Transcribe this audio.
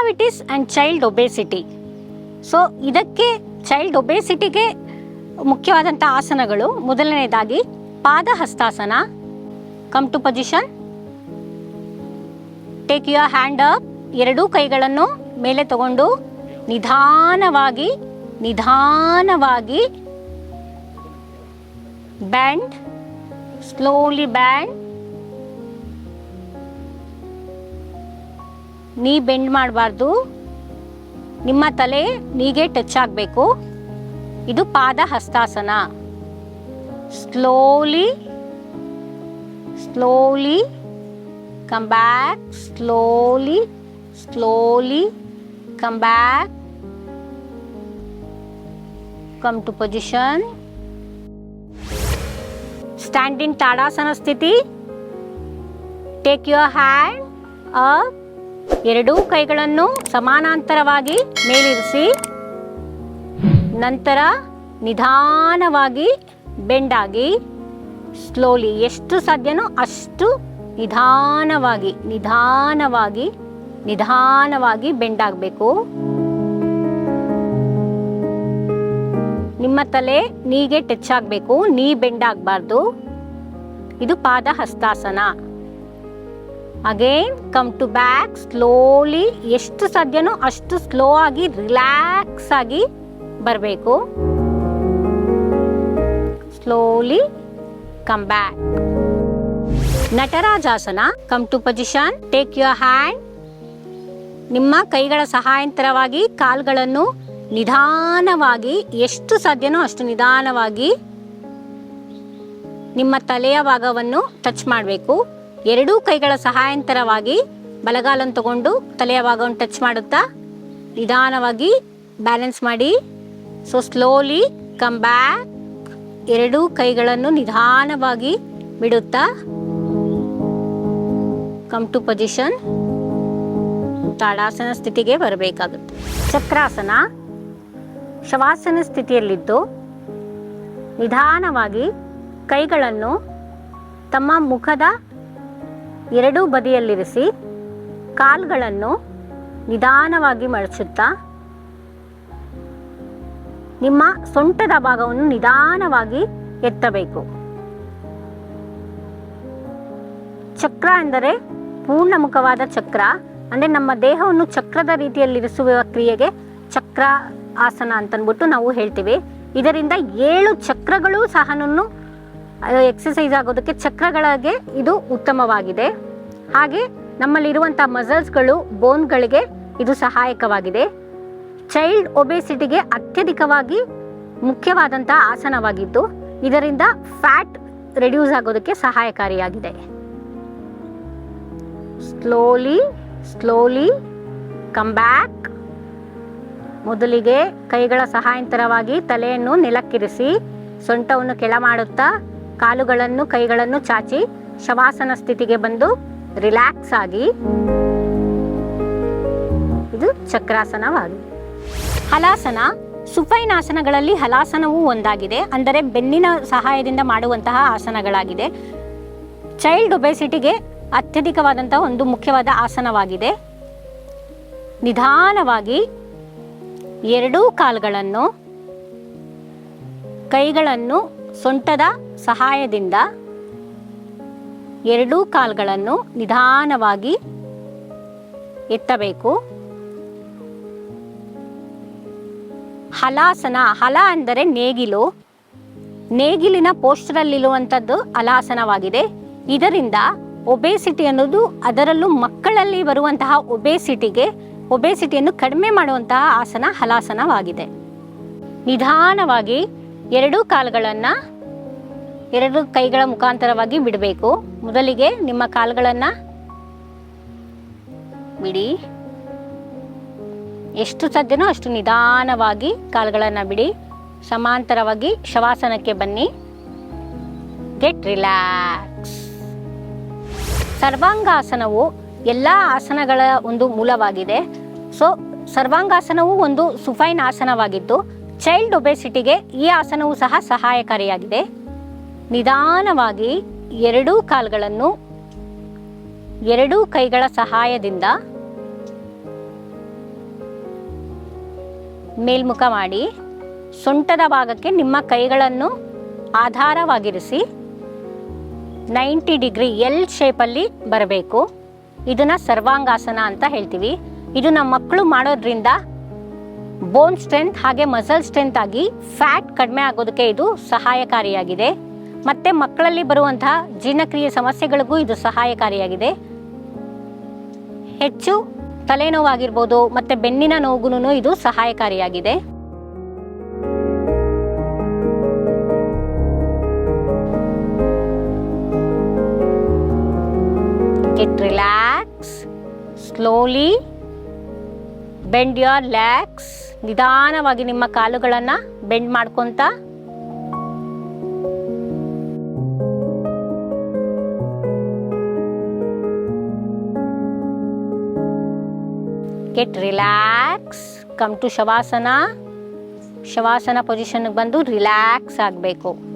Diabetes and child obesity. So ಇದಕ್ಕೆ child ಒಬೇಸಿಟಿಗೆ ಮುಖ್ಯವಾದಂಥ ಆಸನಗಳು, ಮೊದಲನೇದಾಗಿ ಪಾದ ಹಸ್ತಾಸನ. Come to position. Take your hand up. ಎರಡೂ ಕೈಗಳನ್ನು ಮೇಲೆ ತಗೊಂಡು ನಿಧಾನವಾಗಿ bend, slowly bend. Knee bend ಮಾಡಬಾರ್ದು, ನಿಮ್ಮ ತಲೆ ನೀಗೆ ಟಚ್ ಆಗಬೇಕು. ಇದು ಪಾದ ಹಸ್ತಾಸನ. Slowly come back, slowly come back, come to position. Stand in Tadasana Sthiti. Take your hand up. ಎರಡೂ ಕೈಗಳನ್ನು ಸಮಾನಾಂತರವಾಗಿ ಮೇಲಿರಿಸಿ, ನಂತರ ನಿಧಾನವಾಗಿ ಬೆಂಡ್ ಆಗಿ, ಸ್ಲೋಲಿ, ಎಷ್ಟು ಸಾಧ್ಯನೋ ಅಷ್ಟು ನಿಧಾನವಾಗಿ ಬೆಂಡ್ ಆಗಬೇಕು. ನಿಮ್ಮ ತಲೆ ನೀಗೆ ಟಚ್ ಆಗಬೇಕು, ನೀ ಬೆಂಡ್ ಆಗಬಾರ್ದು. ಇದು ಪಾದ ಹಸ್ತಾಸನ. Again come to back, slowly, ಎಷ್ಟು ಸಾಧ್ಯನೋ ಅಷ್ಟು ಸ್ಲೋ ಆಗಿ ರಿಲ್ಯಾಕ್ಸ್ ಆಗಿ ಬರಬೇಕು. Slowly come back. ನಟರಾಜಾಸನ. Come to position. Take your hand. ನಿಮ್ಮ ಕೈಗಳ ಸಹಾಯಂತರವಾಗಿ ಕಾಲುಗಳನ್ನು ನಿಧಾನವಾಗಿ, ಎಷ್ಟು ಸಾಧ್ಯನೋ ಅಷ್ಟು ನಿಧಾನವಾಗಿ ನಿಮ್ಮ ತಲೆಯ ಭಾಗವನ್ನು ಟಚ್ ಮಾಡಬೇಕು. ಎರಡೂ ಕೈಗಳ ಸಹಾಯಂತರವಾಗಿ ಬಲಗಾಲನ್ನು ತಗೊಂಡು ತಲೆಯ ಭಾಗವನ್ನು ಟಚ್ ಮಾಡುತ್ತಾ ನಿಧಾನವಾಗಿ ಬ್ಯಾಲೆನ್ಸ್ ಮಾಡಿ. So slowly come back. ಎರಡೂ ಕೈಗಳನ್ನು ನಿಧಾನವಾಗಿ ಬಿಡುತ್ತಾ ಕಮ್ ಟು ಪೊಸಿಷನ್. ತಾಡಾಸನ ಸ್ಥಿತಿಗೆ ಬರಬೇಕಾಗುತ್ತೆ. ಚಕ್ರಾಸನ. ಶವಾಸನ ಸ್ಥಿತಿಯಲ್ಲಿದ್ದು ನಿಧಾನವಾಗಿ ಕೈಗಳನ್ನು ತಮ್ಮ ಮುಖದ ಎರಡೂ ಬದಿಯಲ್ಲಿರಿಸಿ, ಕಾಲುಗಳನ್ನು ನಿಧಾನವಾಗಿ ಮಡಚುತ್ತಾ ನಿಮ್ಮ ಸೊಂಟದ ಭಾಗವನ್ನು ನಿಧಾನವಾಗಿ ಎತ್ತಬೇಕು. ಚಕ್ರ ಎಂದರೆ ಪೂರ್ಣಮುಖವಾದ ಚಕ್ರ, ಅಂದರೆ ನಮ್ಮ ದೇಹವನ್ನು ಚಕ್ರದ ರೀತಿಯಲ್ಲಿರಿಸುವ ಕ್ರಿಯೆಗೆ ಚಕ್ರ ಆಸನ ಅಂತಂದ್ಬಿಟ್ಟು ನಾವು ಹೇಳ್ತೀವಿ. ಇದರಿಂದ 7 ಚಕ್ರಗಳು ಸಹ ಎಕ್ಸಸೈಸ್ ಆಗೋದಕ್ಕೆ ಚಕ್ರಗಳಿಗೆ ಇದು ಉತ್ತಮವಾಗಿದೆ. ಹಾಗೆ ನಮ್ಮಲ್ಲಿರುವಂಥ ಮಸಲ್ಸ್ಗಳು, ಬೋನ್ಗಳಿಗೆ ಇದು ಸಹಾಯಕವಾಗಿದೆ. ಚೈಲ್ಡ್ ಒಬೇಸಿಟಿಗೆ ಅತ್ಯಧಿಕವಾಗಿ ಮುಖ್ಯವಾದಂಥ ಆಸನವಾಗಿದ್ದು ಇದರಿಂದ ಫ್ಯಾಟ್ ರೆಡ್ಯೂಸ್ ಆಗೋದಕ್ಕೆ ಸಹಾಯಕಾರಿಯಾಗಿದೆ. Slowly come back. ಮೊದಲಿಗೆ ಕೈಗಳ ಸಹಾಯಂತರವಾಗಿ ತಲೆಯನ್ನು ನೆಲಕ್ಕಿರಿಸಿ, ಸೊಂಟವನ್ನು ಕೆಳ ಮಾಡುತ್ತಾ ಕಾಲುಗಳನ್ನು ಕೈಗಳನ್ನು ಚಾಚಿ ಶವಾಸನ ಸ್ಥಿತಿಗೆ ಬಂದು ರಿಲ್ಯಾಕ್ಸ್ ಆಗಿ, ಇದು ಚಕ್ರಾಸನವಾಗಿದೆ. ಹಲಾಸನ. ಸುಫೈನ್ ಆಸನಗಳಲ್ಲಿ ಹಲಾಸನವೂ ಒಂದಾಗಿದೆ, ಅಂದರೆ ಬೆನ್ನಿನ ಸಹಾಯದಿಂದ ಮಾಡುವಂತಹ ಆಸನಗಳಾಗಿದೆ. ಚೈಲ್ಡ್ ಒಬೇಸಿಟಿಗೆ ಅತ್ಯಧಿಕವಾದಂತಹ ಒಂದು ಮುಖ್ಯವಾದ ಆಸನವಾಗಿದೆ. ನಿಧಾನವಾಗಿ ಎರಡೂ ಕಾಲುಗಳನ್ನು, ಕೈಗಳನ್ನು ಸೊಂಟದ ಸಹಾಯದಿಂದ ಎರಡೂ ಕಾಲುಗಳನ್ನು ನಿಧಾನವಾಗಿ ಎತ್ತಬೇಕು. ಹಲಾಸನ. ಹಲ ಅಂದರೆ ನೇಗಿಲು. ನೇಗಿಲಿನ ಪೋಸ್ಟರಲ್ಲಿರುವಂಥದ್ದು ಹಲಾಸನವಾಗಿದೆ. ಇದರಿಂದ ಒಬೇಸಿಟಿ ಅನ್ನೋದು, ಅದರಲ್ಲೂ ಮಕ್ಕಳಲ್ಲಿ ಬರುವಂತಹ ಒಬೇಸಿಟಿಯನ್ನು ಕಡಿಮೆ ಮಾಡುವಂತಹ ಆಸನ ಹಲಾಸನವಾಗಿದೆ. ನಿಧಾನವಾಗಿ ಎರಡೂ ಕಾಲುಗಳನ್ನು ಎರಡು ಕೈಗಳ ಮುಖಾಂತರವಾಗಿ ಬಿಡಬೇಕು. ಮೊದಲಿಗೆ ನಿಮ್ಮ ಕಾಲುಗಳನ್ನು ಬಿಡಿ, ಎಷ್ಟು ಸಾಧ್ಯನೋ ಅಷ್ಟು ನಿಧಾನವಾಗಿ ಕಾಲುಗಳನ್ನು ಬಿಡಿ. ಸಮಾಂತರವಾಗಿ ಶವಾಸನಕ್ಕೆ ಬನ್ನಿ. Get relax. ಸರ್ವಾಂಗಾಸನವು ಎಲ್ಲ ಆಸನಗಳ ಒಂದು ಮೂಲವಾಗಿದೆ. ಸೊ ಸರ್ವಾಂಗಾಸನವು ಒಂದು ಸುಫೈನ್ ಆಸನವಾಗಿದ್ದು ಚೈಲ್ಡ್ ಒಬೇಸಿಟಿಗೆ ಈ ಆಸನವು ಸಹ ಸಹಾಯಕಾರಿಯಾಗಿದೆ. ನಿಧಾನವಾಗಿ ಎರಡೂ ಕಾಲುಗಳನ್ನು ಎರಡೂ ಕೈಗಳ ಸಹಾಯದಿಂದ ಮೇಲ್ಮುಖ ಮಾಡಿ ಸೊಂಟದ ಭಾಗಕ್ಕೆ ನಿಮ್ಮ ಕೈಗಳನ್ನು ಆಧಾರವಾಗಿರಿಸಿ 90 ಡಿಗ್ರಿ ಎಲ್ ಶೇಪಲ್ಲಿ ಬರಬೇಕು. ಇದನ್ನು ಸರ್ವಾಂಗಾಸನ ಅಂತ ಹೇಳ್ತೀವಿ. ಇದು ನಮ್ಮ ಮಕ್ಕಳು ಮಾಡೋದ್ರಿಂದ ಬೋನ್ ಸ್ಟ್ರೆಂತ್ ಹಾಗೆ ಮಸಲ್ ಸ್ಟ್ರೆಂತ್ ಆಗಿ ಫ್ಯಾಟ್ ಕಡಿಮೆ ಆಗೋದಕ್ಕೆ ಇದು ಸಹಾಯಕಾರಿಯಾಗಿದೆ. ಮತ್ತು ಮಕ್ಕಳಲ್ಲಿ ಬರುವಂತಹ ಜೀರ್ಣಕ್ರಿಯೆ ಸಮಸ್ಯೆಗಳಿಗೂ ಇದು ಸಹಾಯಕಾರಿಯಾಗಿದೆ. ಹೆಚ್ಚು ತಲೆನೋವಾಗಿರ್ಬೋದು ಮತ್ತು ಬೆನ್ನಿನ ನೋವುಗೂ ಇದು ಸಹಾಯಕಾರಿಯಾಗಿದೆ. Get relax. Slowly bend your legs. ನಿಧಾನವಾಗಿ ನಿಮ್ಮ ಕಾಲುಗಳನ್ನು ಬೆಂಡ್ ಮಾಡ್ಕೊಂತ get relax. Come to shavasana. Shavasana ಪೊಸಿಷನ್ಗೆ ಬಂದು ರಿಲ್ಯಾಕ್ಸ್ ಆಗಬೇಕು.